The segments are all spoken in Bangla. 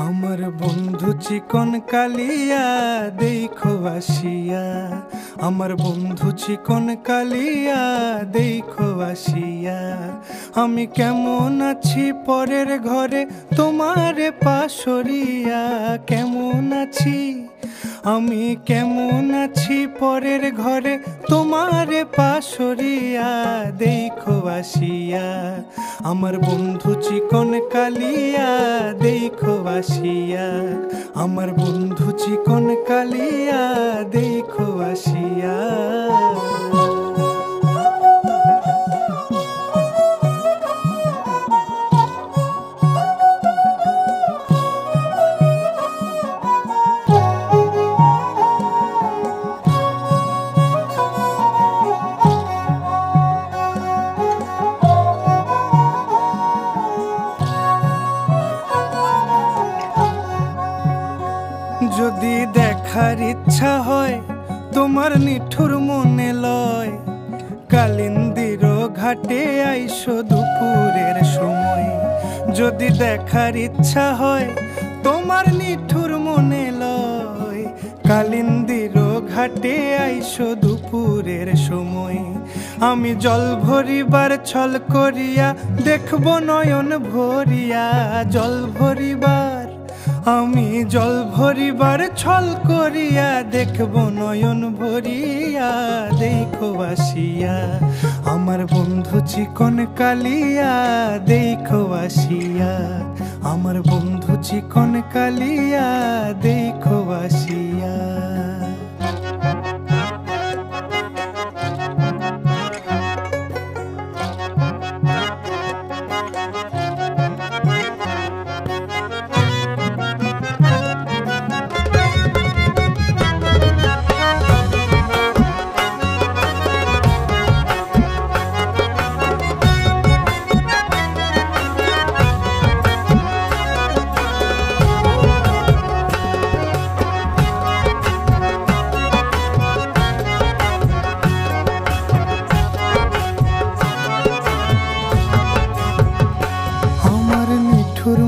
আমার বন্ধু চিকন কালিয়া দেখো আসিয়া, আমার বন্ধু চিকন কালিয়া দেখো আসিয়া। আমি কেমন আছি পরের ঘরে তোমারে পাশরিয়া, কেমন আছি আমি কেমন আছি পরের ঘরে তোমারে পাশরিয়া দেখো আসিয়া। আমার বন্ধু চিকন কালিয়া দেখো আসিয়া, আমার বন্ধু চিকন কালিয়া দেখো আসিয়া। যদি দেখার ইচ্ছা হয় তোমার নিঠুর মনে লয়, কালিন্দির ঘাটে আইসো দুপুরের সময়। যদি দেখার ইচ্ছা হয় তোমার নিঠুর মনে লয়, কালিন্দির ঘাটে আইসো দুপুরের সময়। আমি জল ভরিবার ছল করিয়া দেখব নয়ন ভরিয়া, জল ভরিবার আমি জল ভরিবার ছল করিয়া দেখব নয়ন ভরিয়া দেখো আসিয়া। আমার বন্ধু চিকন কালিয়া দেখো আসিয়া, আমার বন্ধু চিকন কালিয়া দেখো আসিয়া।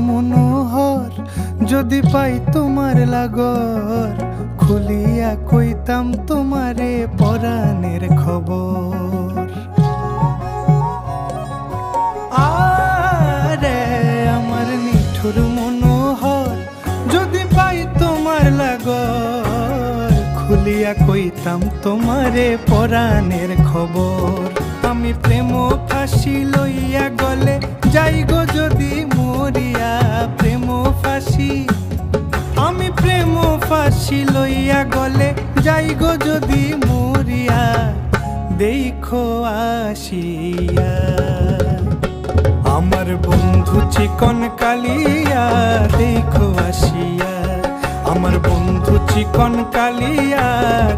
মনোহর যদি পাই তোমার লাগর, খুলিয়া কইতাম তোমারে পরাণের খবর। আরে আমার নিঠুর মনোহর যদি পাই তোমার লাগর, খুলিয়া কইতাম তোমারে পরাণের খবর। আমি প্রেম ফাঁসি লইয়া গলে যাই গো যদি মরিয়া, প্রেম ফাঁসি আমি প্রেম ফাঁসি লইয়া গলে যাই গো যদি মরিয়া দেখো আসিয়া। আমার বন্ধু চিকন কালিয়া দেখো আসিয়া, আমার বন্ধু চিকন কালিয়া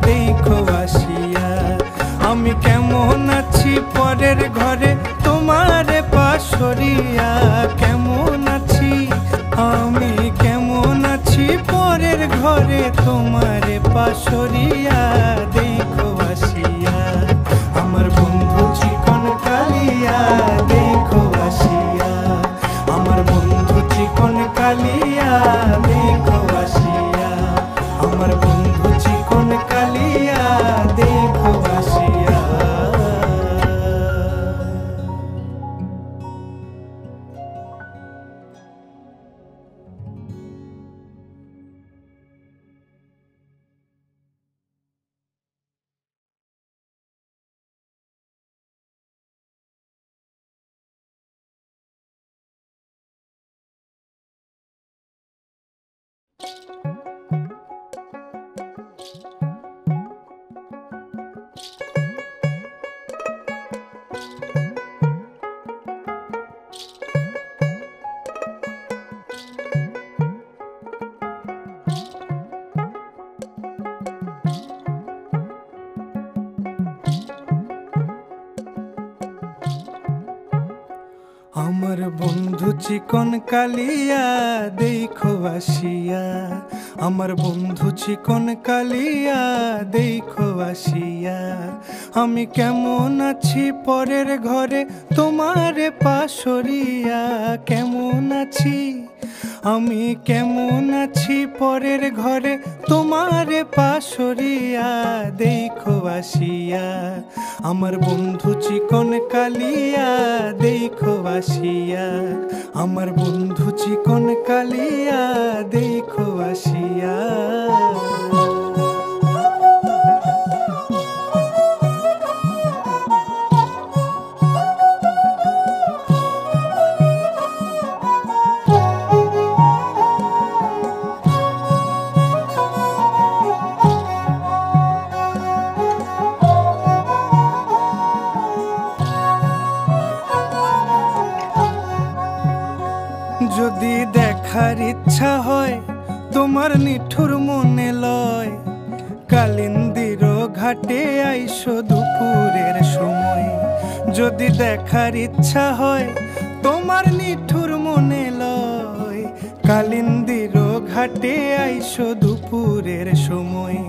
দেখো আসিয়া। আমি কেমন আছি পরের ঘরে তোমারে পাশরিয়া, কেমন আছি আমি কেমন আছি পরের ঘরে তোমারে পাশরিয়া দেখো আসিয়া। আমার বন্ধু চিকন কালিয়া দেখো আসিয়া, আমার বন্ধু চিকন কালিয়া দেখো আসিয়া, আমার বন্ধু চিকন কালিয়া দেখো আসিয়া। বন্ধু চিকন কালিয়া দেখো আসিয়া, আমার বন্ধু চিকন কালিয়া দেখো আসিয়া। আমি কেমন আছি পরের ঘরে তোমারে পাশরিয়া, কেমন আছি আমি কেমন আছি পরের ঘরে তোমারে পাশরিয়া দেখো আসিয়া। আমার বন্ধু চিকন কালিয়া দেখো আসিয়া, আমার বন্ধু চিকন কালিয়া দেখো আসিয়া। যদি দেখার ইচ্ছা হয় তোমার নিঠুর মনে লয়, কালিন্দির ঘাটে আইসো দুপুরের সময়। যদি দেখার ইচ্ছা হয় তোমার নিঠুর মনে লয়, কালিন্দির ঘাটে আইসো দুপুরের সময়।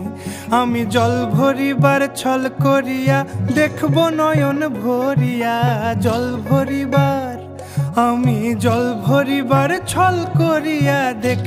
আমি জল ভরিবার ছল করিয়া দেখব নয়ন ভরিয়া, জল ভরিবার আমি জল ভরিবার ছল করিয়া দেখ